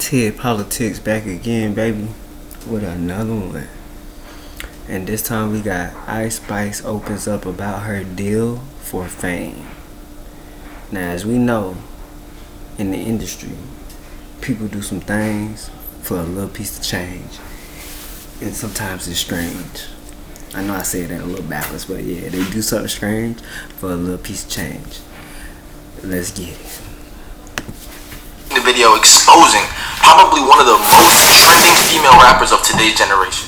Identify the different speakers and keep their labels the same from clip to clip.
Speaker 1: TiggPolitics back again, baby, with another one. And this time we got Ice Spice opens up about her deal for fame. Now, as we know, in the industry, people do some things for a little piece of change. And sometimes it's strange. I know I said that a little backwards, but yeah, they do something strange for a little piece of change. Let's get it.
Speaker 2: The video exposing probably one of the most trending female rappers of today's generation,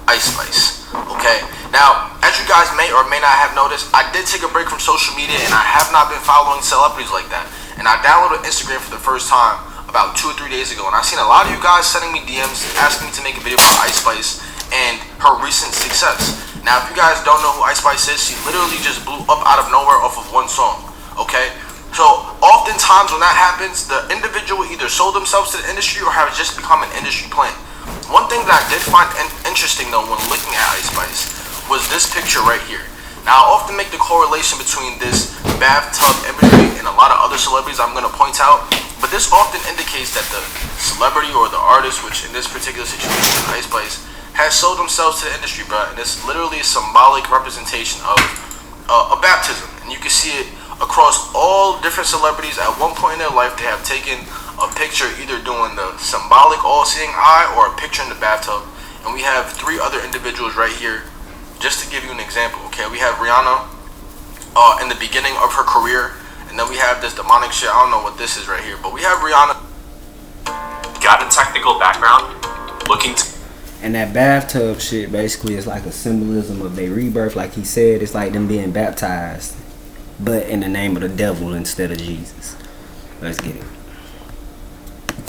Speaker 2: Ice Spice. Okay, now as you guys may or may not have noticed, I did take a break from social media and I have not been following celebrities like that. And I downloaded Instagram for the first time about 2 or 3 days ago, and I've seen a lot of you guys sending me DMs asking me to make a video about Ice Spice and her recent success. Now, if you guys don't know who Ice Spice is, she literally just blew up out of nowhere off of one song. Okay. So oftentimes when that happens, the individual either sold themselves to the industry or have just become an industry plant. One thing that I did find interesting though when looking at Ice Spice was this picture right here. Now I often make the correlation between this bathtub imagery and a lot of other celebrities I'm going to point out, but this often indicates that the celebrity or the artist, which in this particular situation is Ice Spice, has sold themselves to the industry, bro. And it's literally a symbolic representation of a baptism, and you can see it across all different celebrities. At one point in their life, they have taken a picture either doing the symbolic all-seeing eye or a picture in the bathtub. And we have 3 other individuals right here, just to give you an example. Okay, we have Rihanna in the beginning of her career, and then we have this demonic shit. I don't know what this is right here, but we have Rihanna.
Speaker 3: Got a technical background, looking to.
Speaker 1: And that bathtub shit basically is like a symbolism of their rebirth. Like he said, it's like them being baptized, but in the name of the devil instead of Jesus. Let's get it.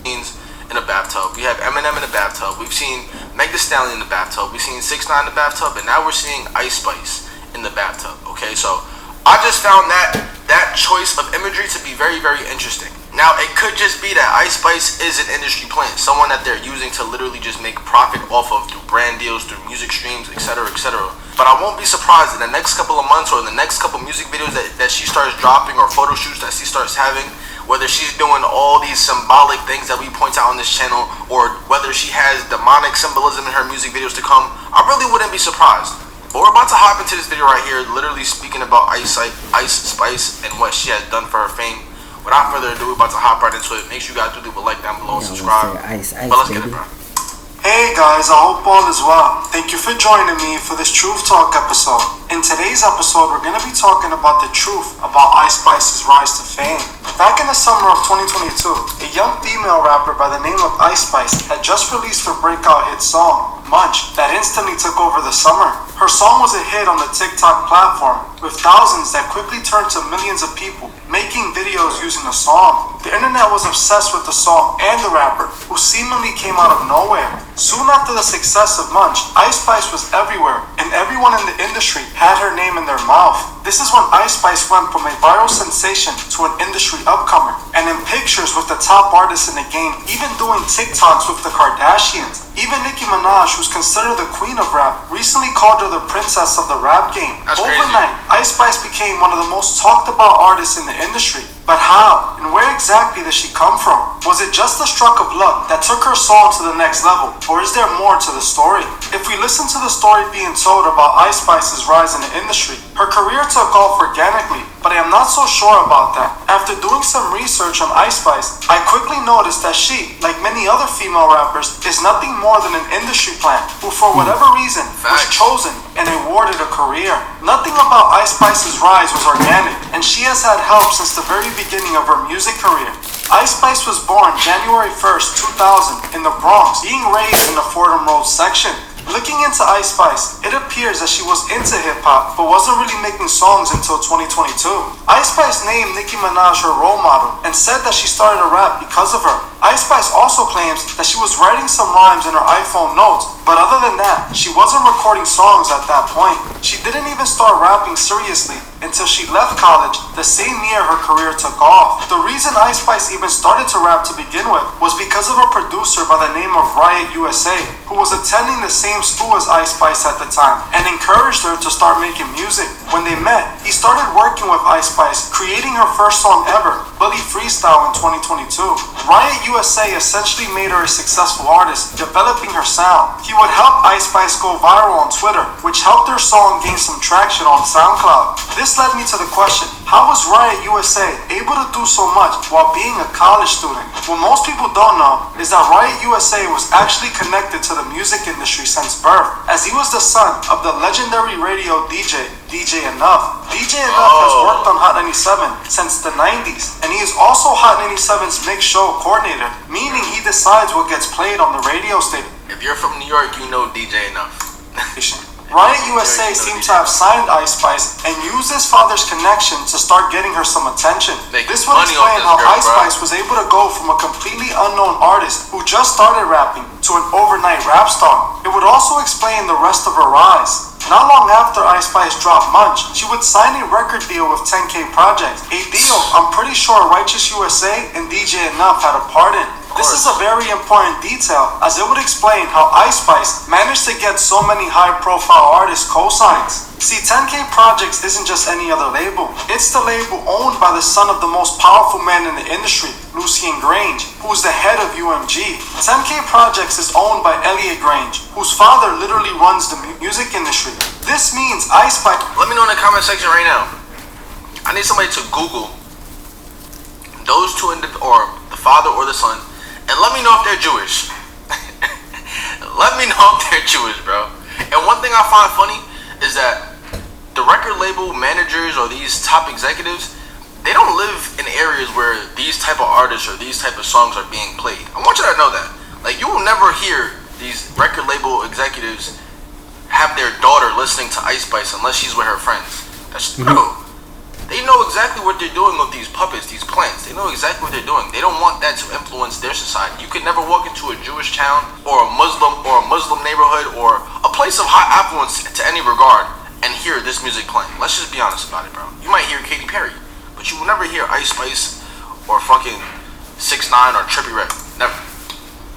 Speaker 2: In a bathtub. We have Eminem in the bathtub. We've seen Meg Thee Stallion in the bathtub. We've seen 6ix9ine in the bathtub, and now we're seeing Ice Spice in the bathtub. Okay, so I just found that choice of imagery to be very, very interesting. Now, it could just be that Ice Spice is an industry plant, someone that they're using to literally just make profit off of through brand deals, through music streams, etc., etc. But I won't be surprised in the next couple of months or in the next couple of music videos that she starts dropping or photo shoots that she starts having, whether she's doing all these symbolic things that we point out on this channel or whether she has demonic symbolism in her music videos to come, I really wouldn't be surprised. But we're about to hop into this video right here, literally speaking about Ice Spice and what she has done for her fame. Without further ado, we're about to hop right into it. Make sure you guys do leave a like down below and subscribe.
Speaker 1: Ice,
Speaker 2: but let's get it, bro.
Speaker 4: Hey guys, I hope all is well. Thank you for joining me for this Truth Talk episode. In today's episode, we're going to be talking about the truth about Ice Spice's rise to fame. Back in the summer of 2022, a young female rapper by the name of Ice Spice had just released her breakout hit song, Munch, that instantly took over the summer. Her song was a hit on the TikTok platform, with thousands that quickly turned to millions of people making videos using the song. The internet was obsessed with the song and the rapper, who seemingly came out of nowhere. Soon after the success of Munch, Ice Spice was everywhere, and everyone in the industry had her name in their mouth. This is when Ice Spice went from a viral sensation to an industry upcomer, and in pictures with the top artists in the game, even doing TikToks with the Kardashians. Even Nicki Minaj, who's considered the queen of rap, recently called her the princess of the rap game. Overnight, Ice Spice became one of the most talked about artists in the industry. But how and where exactly did she come from? Was it just a stroke of luck that took her song to the next level, or is there more to the story? If we listen to the story being told about Ice Spice's rise in the industry, her career took off organically, but I am not so sure about that. After doing some research on Ice Spice, I quickly noticed that she, like many other female rappers, is nothing more than an industry plant who for whatever reason was chosen and awarded a career. Nothing about Ice Spice's rise was organic, and she has had help since the very beginning of her music career. Ice Spice was born January 1st, 2000 in the Bronx, being raised in the Fordham Road section. Looking into Ice Spice, it appears that she was into hip-hop, but wasn't really making songs until 2022. Ice Spice named Nicki Minaj her role model, and said that she started to rap because of her. Ice Spice also claims that she was writing some rhymes in her iPhone notes, but other than that, she wasn't recording songs at that point. She didn't even start rapping seriously until she left college the same year her career took off. The reason Ice Spice even started to rap to begin with was because of a producer by the name of Riot USA, who was attending the same school as Ice Spice at the time, and encouraged her to start making music. When they met, he started working with Ice Spice, creating her first song ever, Bully Freestyle, in 2022. Riot USA essentially made her a successful artist, developing her sound. He would help Ice Spice go viral on Twitter, which helped their song gain some traction on SoundCloud. This led me to the question, how was Riot USA able to do so much while being a college student? What most people don't know is that Riot USA was actually connected to the music industry since birth, as he was the son of the legendary radio DJ Enough. DJ Enough has worked on Hot 97 since the 90s, and he is also Hot 97's mix show coordinator, meaning he decides what gets played on the radio station.
Speaker 2: If you're from New York, you know DJ Enough.
Speaker 4: Riot USA seemed to have signed Ice Spice and used his father's connection to start getting her some attention. This would explain how Ice Spice was able to go from a completely unknown artist who just started rapping to an overnight rap star. It would also explain the rest of her rise. Not long after Ice Spice dropped Munch, she would sign a record deal with 10K Projects, a deal I'm pretty sure Righteous USA and DJ Enough had a part in. This is a very important detail, as it would explain how Ice Spice managed to get so many high-profile artists co-signs. See, 10K Projects isn't just any other label. It's the label owned by the son of the most powerful man in the industry, Lucien Grange, who's the head of UMG. 10K Projects is owned by Elliot Grange, whose father literally runs the music industry. This means Ice Spice...
Speaker 2: Let me know in the comment section right now. I need somebody to Google those two, or the father or the son, and let me know if they're Jewish. Let me know if they're Jewish, bro. And one thing I find funny is that the record label managers or these top executives, they don't live in areas where these type of artists or these type of songs are being played. I want you to know that. Like, you will never hear these record label executives have their daughter listening to Ice Spice unless she's with her friends. That's bro. They know exactly what they're doing with these puppets, these plants. They know exactly what they're doing. They don't want that to influence their society. You could never walk into a Jewish town or a Muslim neighborhood or a place of high affluence to any regard and hear this music playing. Let's just be honest about it, bro. You might hear Katy Perry, but you will never hear Ice Spice or fucking 6ix9ine or Trippie Redd. Never.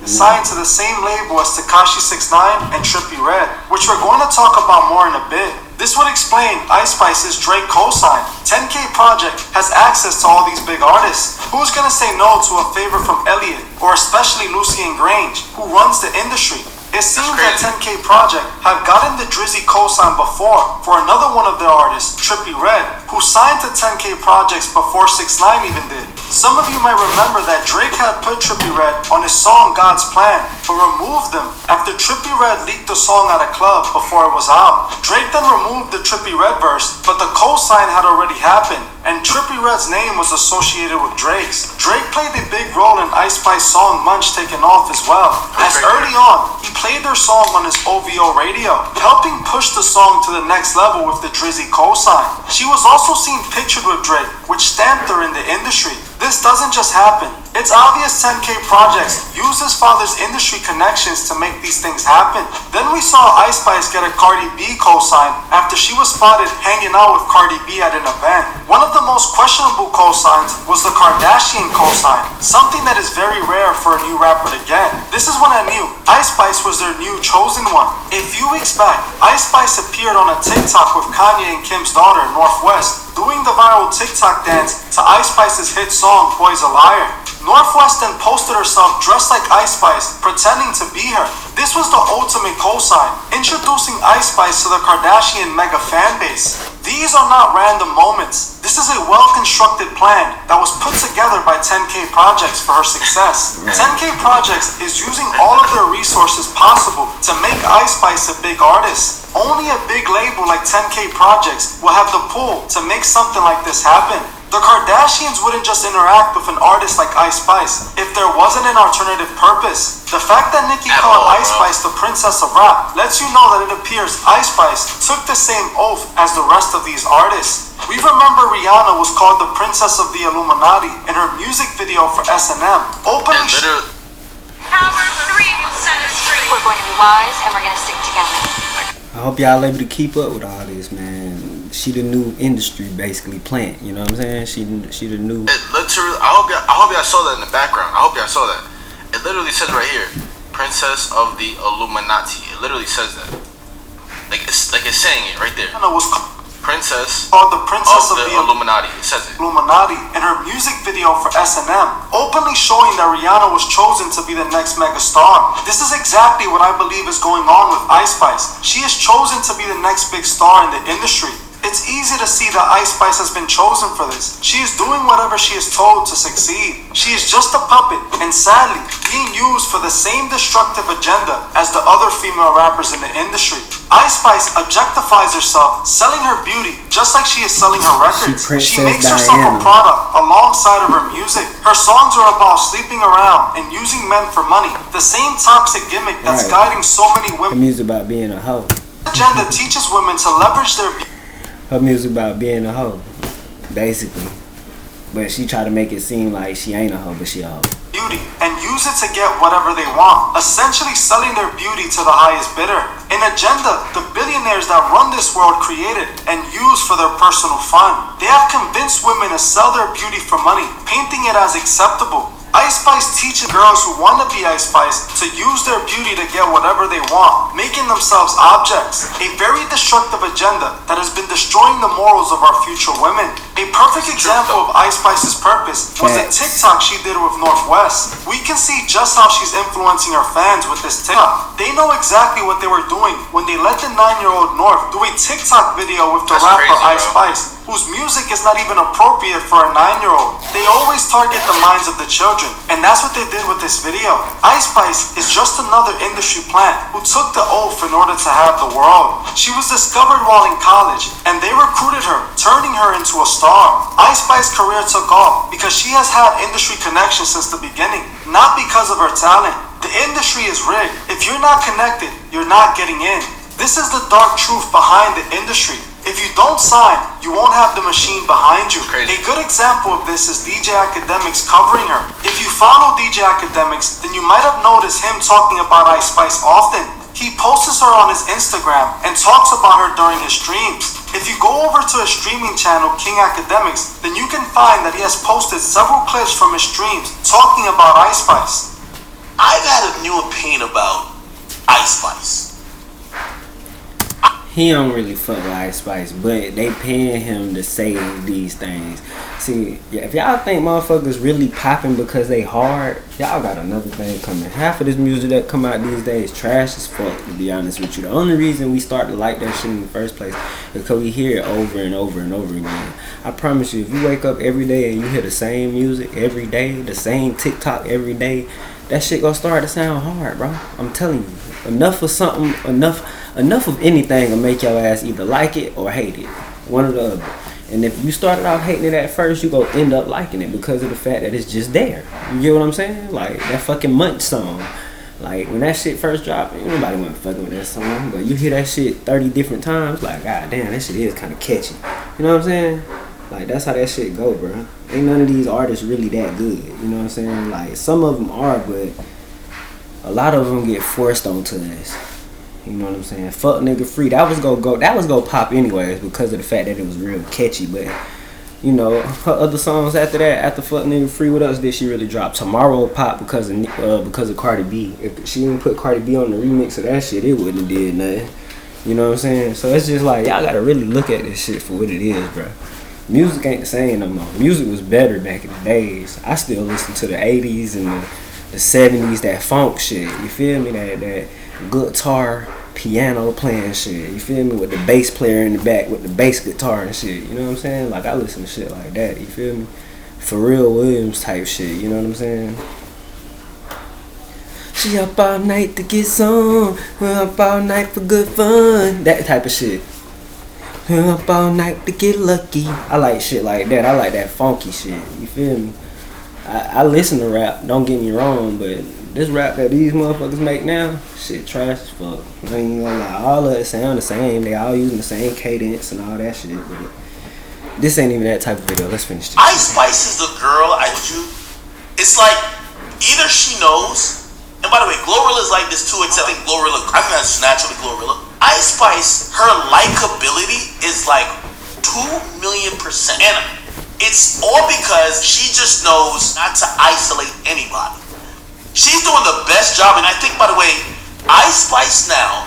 Speaker 4: Signed to the same label as Tekashi 6ix9ine and Trippie Redd, which we're going to talk about more in a bit. This would explain Ice Spice's Drake co-sign. 10K Project has access to all these big artists. Who's gonna say no to a favor from Elliot, or especially Lucien Grange, who runs the industry? It seems that 10K Project have gotten the Drizzy co-sign before for another one of their artists, Trippie Redd, who signed to 10K Projects before 6ix9ine even did. Some of you might remember that Drake had put Trippie Redd on his song God's Plan, but removed them after Trippie Redd leaked the song at a club before it was out. Drake then removed the Trippie Redd verse, but the co-sign had already happened, and Trippie Redd's name was associated with Drake's. Drake played a big role in Ice Spice's song Munch taking off as well, as early on, he played their song on his OVO radio, helping push the song to the next level with the Drizzy co-sign. She was also seen pictured with Drake, which stamped her in the industry. This doesn't just happen. It's obvious 10K Projects used his father's industry connections to make these things happen. Then we saw Ice Spice get a Cardi B co-sign after she was spotted hanging out with Cardi B at an event. One of the most questionable co-signs was the Kardashian co-sign, something that is very rare for a new rapper to get. This is when I knew Ice Spice was their new chosen one. A few weeks back, Ice Spice appeared on a TikTok with Kanye and Kim's daughter, Northwest, doing the viral TikTok dance to Ice Spice's hit song, Boy's a Liar. Northwest then posted herself dressed like Ice Spice, pretending to be her. This was the ultimate cosign, introducing Ice Spice to the Kardashian mega fan base. These are not random moments. This is a well-constructed plan that was put together by 10K Projects for her success. 10K Projects is using all of their resources possible to make Ice Spice a big artist. Only a big label like 10K Projects will have the pull to make something like this happen. The Kardashians wouldn't just interact with an artist like Ice Spice if there wasn't an alternative purpose. The fact that Nicki called Ice Spice the princess of rap lets you know that it appears Ice Spice took the same oath as the rest of these artists. We remember Rihanna was called the princess of the Illuminati in her music video for S&M, opening
Speaker 5: Power 3 set us free. We're going to be wise and we're going to stick together.
Speaker 1: I hope y'all able to keep up with all this, man. She the new industry, basically, plant. You know what I'm saying? She the new.
Speaker 2: It literally. I hope y'all saw that in the background. I hope y'all saw that. It literally says right here, "Princess of the Illuminati." It literally says that. Like it's saying it right there. princess
Speaker 4: called the Princess
Speaker 2: of the Illuminati. It says it.
Speaker 4: Illuminati in her music video for S&M, openly showing that Rihanna was chosen to be the next megastar. This is exactly what I believe is going on with Ice Spice. She is chosen to be the next big star in the industry. It's easy to see that Ice Spice has been chosen for this. She is doing whatever she is told to succeed. She is just a puppet, and sadly, being used for the same destructive agenda as the other female rappers in the industry. Ice Spice objectifies herself, selling her beauty just like she is selling her records. She makes herself a product alongside of her music. Her songs are about sleeping around and using men for money. The same toxic gimmick that's guiding so many women.
Speaker 1: Her music about being a hoe.
Speaker 4: Agenda teaches women to leverage their beauty.
Speaker 1: Her music about being a hoe, basically. But she try to make it seem like she ain't a hoe, but she a hoe.
Speaker 4: Beauty and use it to get whatever they want, essentially selling their beauty to the highest bidder. An agenda the billionaires that run this world created and use for their personal fun. They have convinced women to sell their beauty for money, painting it as acceptable. Ice Spice teaches girls who want to be Ice Spice to use their beauty to get whatever they want, making themselves objects. A very destructive agenda that has been destroying the morals of our future women. A perfect example of Ice Spice's purpose was the TikTok she did with Northwest. We can see just how she's influencing her fans with this TikTok. They know exactly what they were doing when they let the 9-year-old North do a TikTok video with the rapper Ice Spice, whose music is not even appropriate for a 9-year-old. They always target the minds of the children, and that's what they did with this video. Ice Spice is just another industry plant who took the oath in order to have the world. She was discovered while in college, and they recruited her, turning her into a star. Ice Spice's career took off because she has had industry connections since the beginning, not because of her talent. The industry is rigged. If you're not connected, you're not getting in. This is the dark truth behind the industry. If you don't sign, you won't have the machine behind you. A good example of this is DJ Academics covering her. If you follow DJ Academics, then you might have noticed him talking about Ice Spice often. He posts her on his Instagram and talks about her during his streams. If you go over to his streaming channel, King Academics, then you can find that he has posted several clips from his streams talking about Ice Spice.
Speaker 2: I've had a new opinion about Ice Spice.
Speaker 1: He don't really fuck with Ice Spice, but they paying him to say these things. See, if y'all think motherfuckers really popping because they hard, y'all got another thing coming. Half of this music that come out these days trash as fuck, to be honest with you. The only reason we start to like that shit in the first place is because we hear it over and over and over again. I promise you, if you wake up every day and you hear the same music every day, the same TikTok every day, that shit gonna start to sound hard, bro. I'm telling you. Enough of something, enough of anything will make your ass either like it or hate it. One or the other. And if you started off hating it at first, you gonna end up liking it because of the fact that it's just there. You get what I'm saying? Like that fucking Munch song. Like when that shit first dropped, nobody wasn't fucking with that song. But you hear that shit 30 different times, like god damn, that shit is kind of catchy. You know what I'm saying? Like that's how that shit go, bro. Ain't none of these artists really that good. You know what I'm saying? Like some of them are, but a lot of them get forced onto us. You know what I'm saying? Fuck Nigga Free. That was gonna pop anyways because of the fact that it was real catchy. But you know, her other songs after that, after Fuck Nigga Free, what else did she really drop? Tomorrow pop because of Cardi B. If she didn't put Cardi B on the remix of that shit, it wouldn't have did nothing. You know what I'm saying? So it's just like y'all gotta really look at this shit for what it is, bro. Music ain't the same no more. Music was better back in the days. I still listen to the 80s and the 70s, that funk shit. You feel me? That guitar, piano playing shit. You feel me? With the bass player in the back with the bass guitar and shit. You know what I'm saying? Like I listen to shit like that. You feel me? Pharrell Williams type shit. You know what I'm saying? She up all night to get some. We're up all night for good fun. That type of shit. We're up all night to get lucky. I like shit like that. I like that funky shit. You feel me? I listen to rap, don't get me wrong, but this rap that these motherfuckers make now, shit trash as fuck. I ain't gonna lie, all of it sound the same, they all using the same cadence and all that shit, but this ain't even that type of video. Let's finish this.
Speaker 2: Ice Spice is the girl I told you. It's like, either she knows, and by the way, Glorilla's like this too, except I think that's naturally Glorilla. Ice Spice, her likability is like 2,000,000%. And it's all because she just knows not to isolate anybody. She's doing the best job, and I think, by the way, Ice Spice now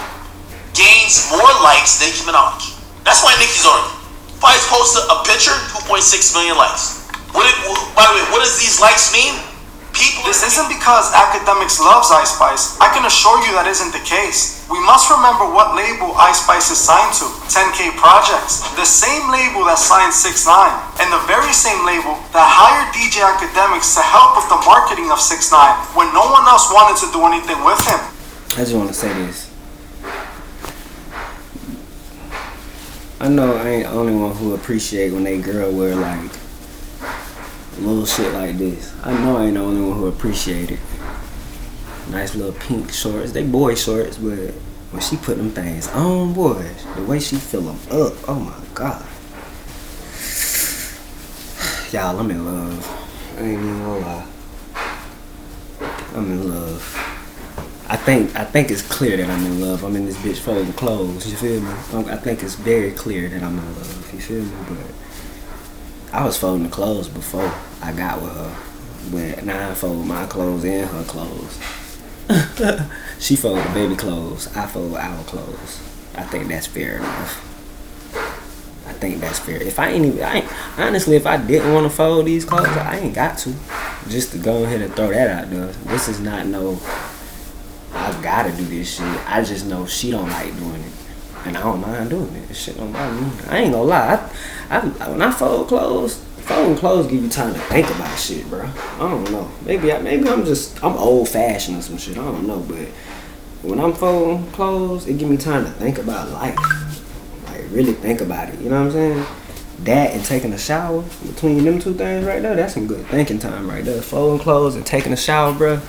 Speaker 2: gains more likes than Nicki Minaj. That's why Nicki's on it. Spice posted a picture, 2.6 million likes. By the way, what does these likes mean?
Speaker 4: This isn't because Academics loves Ice Spice. I can assure you that isn't the case. We must remember what label Ice Spice is signed to, 10K Projects, the same label that signed 6ix9ine, and the very same label that hired DJ Academics to help with the marketing of 6ix9ine when no one else wanted to do anything with him.
Speaker 1: I just want to say this. I know I ain't the only one who appreciate when they girl wear like little shit like this. I know I ain't the only one who appreciate it. Nice little pink shorts. They boy shorts, but when she put them things on, boy, the way she fill them up, oh my God. Y'all, I'm in love. I ain't even gonna lie. I'm in love. I think it's clear that I'm in love. I'm in this bitch folding clothes, you feel me? I think it's very clear that I'm in love, you feel me? But I was folding the clothes before I got with her. But now I fold my clothes and her clothes. She fold the baby clothes, I fold our clothes. I think that's fair enough. I think that's fair. Honestly, if I didn't want to fold these clothes, I ain't got to. Just to go ahead and throw that out there. This is not no, I've gotta do this shit. I just know she don't like doing it. And I don't mind doing it. This shit don't bother me. I ain't gonna lie. When I fold clothes, folding clothes give you time to think about shit, bro. I don't know. Maybe I'm old fashioned or some shit. I don't know, but when I'm folding clothes, it give me time to think about life. Like really think about it. You know what I'm saying? That and taking a shower, between them two things right there, that's some good thinking time right there. Folding clothes and taking a shower, bro.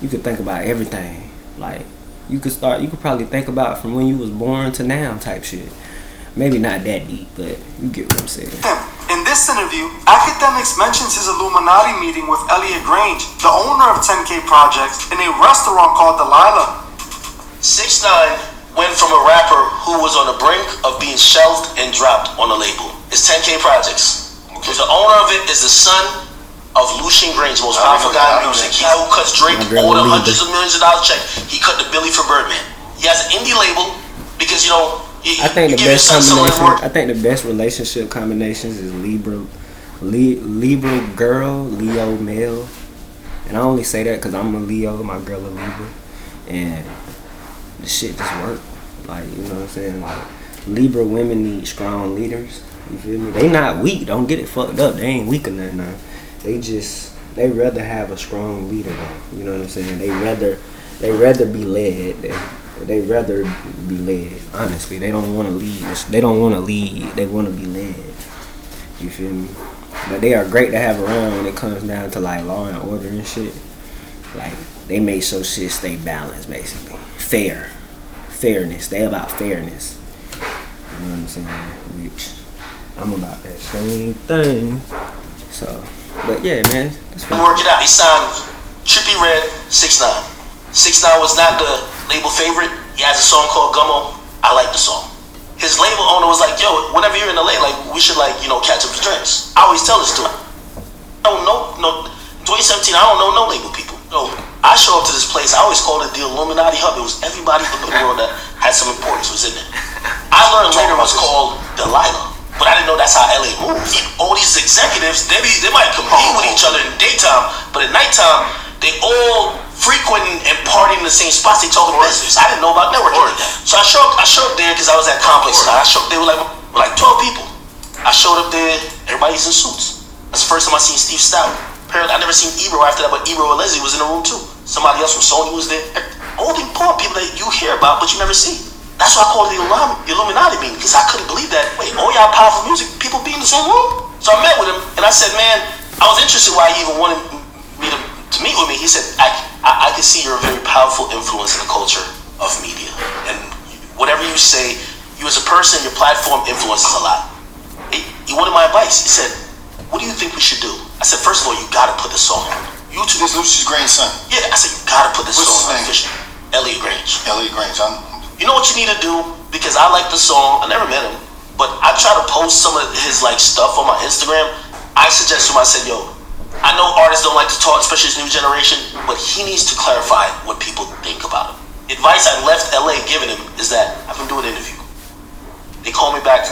Speaker 1: You could think about everything. Like you could probably think about from when you was born to now type shit. Maybe not that deep, but you get what I'm saying.
Speaker 4: In this interview, Academics mentions his Illuminati meeting with Elliot Grange, the owner of 10K Projects, in a restaurant called Delilah.
Speaker 2: 6ix9ine went from a rapper who was on the brink of being shelved and dropped on a label. It's 10K Projects. Okay. The owner of it is the son of Lucian Grange, the most powerful guy in music. He who cuts Drake more than hundreds of millions of dollars check. He cut the Billy for Birdman. He has an indie label because, you know,
Speaker 1: I think the best combination. I think the best relationship combinations is Libra girl, Leo male, and I only say that because I'm a Leo, my girl a Libra, and the shit just work. Like, you know what I'm saying? Like Libra women need strong leaders. You feel me? They not weak. Don't get it fucked up. They ain't weak or nothing. Nah. They rather have a strong leader though. You know what I'm saying? They rather be led. They rather be led. Honestly, they don't want to lead. They don't want to lead. They want to be led. You feel me? But they are great to have around when it comes down to like law and order and shit. Like they make sure shit stay balanced, basically. Fairness. They about fairness. You know what I'm saying? Which I'm about that same thing. So, but yeah, man. That's fine.
Speaker 2: Work it out. He signed Trippie Redd, 6ix9ine. 6ix9ine was not the label favorite. He has a song called Gummo. I like the song. His label owner was like, yo, whenever you're in LA, like, we should, like, you know, catch up for drinks. I always tell this to him. I don't know, no, 2017, I don't know no label people. No, I show up to this place, I always called it the Illuminati Hub. It was everybody from the world that had some importance was in there. I learned later it was called Delilah, but I didn't know that's how LA moves. All these executives, they might compete with each other in the daytime, but at nighttime, they all frequenting and partying in the same spots. They talking business. I didn't know about networking like that. So I showed up there because I was at Complex. I showed up there with like 12 people. I showed up there, everybody's in suits. That's the first time I seen Steve Stout. Apparently I never seen Ebro after that, but Ebro and Leslie was in the room too. Somebody else from Sony was there. All the important people that you hear about but you never see. That's why I called it the Illuminati meeting, because I couldn't believe that. Wait, all y'all powerful music people be in the same room? So I met with him and I said, man, I was interested why he even wanted me to meet with me. He said, I can see you're a very powerful influence in the culture of media. And whatever you say, you as a person, your platform influences a lot. He wanted my advice. He said, what do you think we should do? I said, first of all, you gotta put this song on YouTube.
Speaker 6: This Lucius Grange's son?
Speaker 2: Yeah, I said, you gotta put this
Speaker 6: What's
Speaker 2: song on
Speaker 6: his name?
Speaker 2: Elliot Grange.
Speaker 6: Elliot Grange.
Speaker 2: You know what you need to do? Because I like the song. I never met him, but I try to post some of his like stuff on my Instagram. I suggest to him, I said, yo, I know artists don't like to talk, especially this new generation, but he needs to clarify what people think about him. Advice I left LA giving him is that have him do an interview. They called me back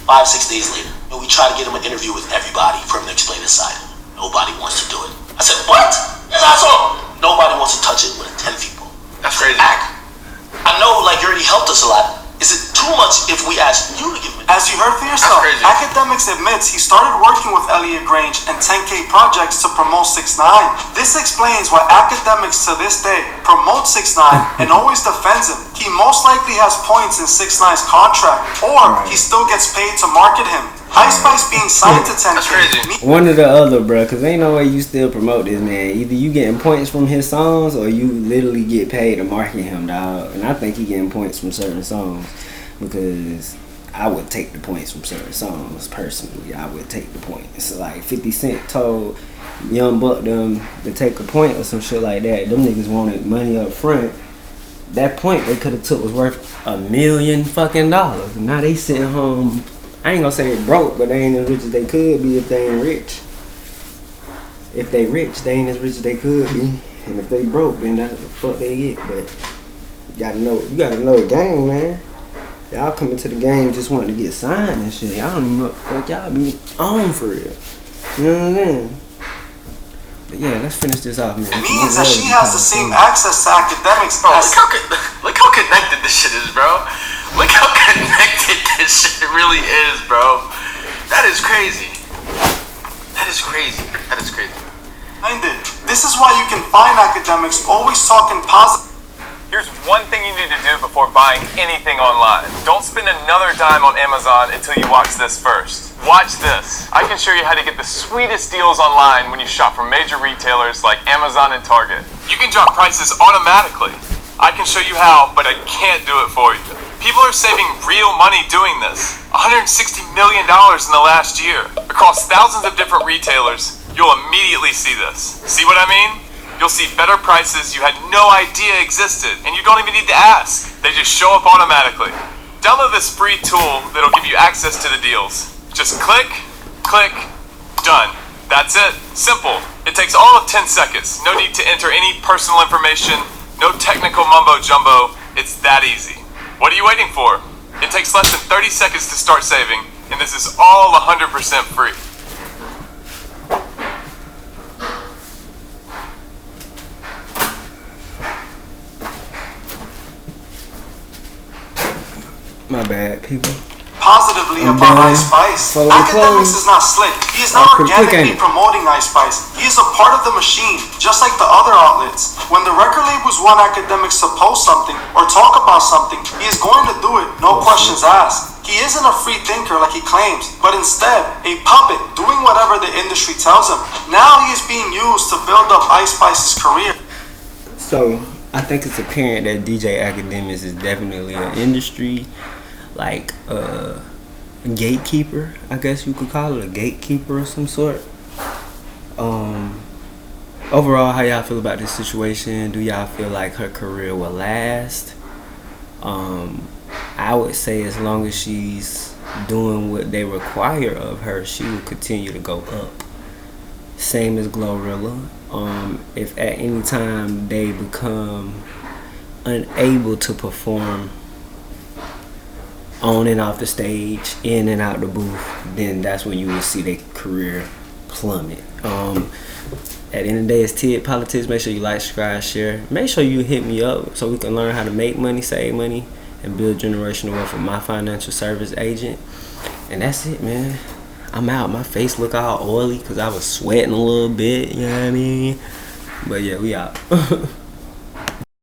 Speaker 6: 5-6 days later, and we try to get him an interview with everybody for him to explain his side. Nobody wants to do it. I said, what? Yes, asshole. Nobody wants to touch it with 10 people.
Speaker 2: That's crazy.
Speaker 6: I know, like, you already helped us a lot. Is it too much if we ask you to give him?
Speaker 4: As you heard for yourself, Academics admits he started working with Elliot Grange and 10K Projects to promote 6ix9ine. This explains why Academics to this day promotes 6ix9ine and always defends him. He most likely has points in 6ix9ine's contract, or he still gets paid to market him. Ice Spice being signed to 10K.
Speaker 2: That's crazy.
Speaker 1: One or the other, bro, because ain't no way you still promote this man. Either you getting points from his songs or you literally get paid to market him, dog. And I think he getting points from certain songs, because I would take the points from certain songs. Personally, I would take the points. Like 50 Cent told Young Buck them to take a point or some shit like that. Them niggas wanted money up front. That point they could have took was worth $1 million fucking dollars. Now they sitting home. I ain't gonna say they broke, but they ain't as rich as they could be if they ain't rich. If they rich, they ain't as rich as they could be. And if they broke, then that's what the fuck they get. But you gotta know the game, man. Y'all coming to the game just wanting to get signed and shit. Y'all don't even know what the fuck y'all be on for real. You know what I'm saying? But yeah, let's finish this off, man.
Speaker 4: It means that she has the same access to Academics.
Speaker 2: Bro, look how connected this shit is, bro. Look how connected this shit really is, bro. That is crazy. That is crazy. That is crazy.
Speaker 4: This is why you can find Academics always talking positive.
Speaker 3: Here's one thing you need to do before buying anything online. Don't spend another dime on Amazon until you watch this first. Watch this. I can show you how to get the sweetest deals online when you shop from major retailers like Amazon and Target. You can drop prices automatically. I can show you how, but I can't do it for you. People are saving real money doing this. $160 million in the last year. Across thousands of different retailers, you'll immediately see this. See what I mean? You'll see better prices you had no idea existed, and you don't even need to ask. They just show up automatically. Download this free tool that'll give you access to the deals. Just click, click, done. That's it. Simple. It takes all of 10 seconds. No need to enter any personal information, no technical mumbo jumbo. It's that easy. What are you waiting for? It takes less than 30 seconds to start saving, and this is all 100% free.
Speaker 1: My bad, people.
Speaker 4: Positively about Ice Spice. Academics is not slick. He is not organically promoting Ice Spice. He is a part of the machine, just like the other outlets. When the record labels want Academics to post something or talk about something, he is going to do it, no questions asked. He isn't a free thinker like he claims, but instead, a puppet doing whatever the industry tells him. Now he is being used to build up Ice Spice's career.
Speaker 1: So, I think it's apparent that DJ Academics is definitely an industry, like gatekeeper, I guess you could call it, a gatekeeper of some sort. Overall, how y'all feel about this situation? Do y'all feel like her career will last? I would say as long as she's doing what they require of her, she will continue to go up. Same as Glorilla. If at any time they become unable to perform on and off the stage, in and out the booth, then that's when you will see their career plummet. At the end of the day, it's TiggPolitics. Make sure you like, subscribe, share. Make sure you hit me up so we can learn how to make money, save money, and build generational wealth with my financial service agent. And that's it, man. I'm out. My face look all oily because I was sweating a little bit, you know what I mean? But yeah, we out.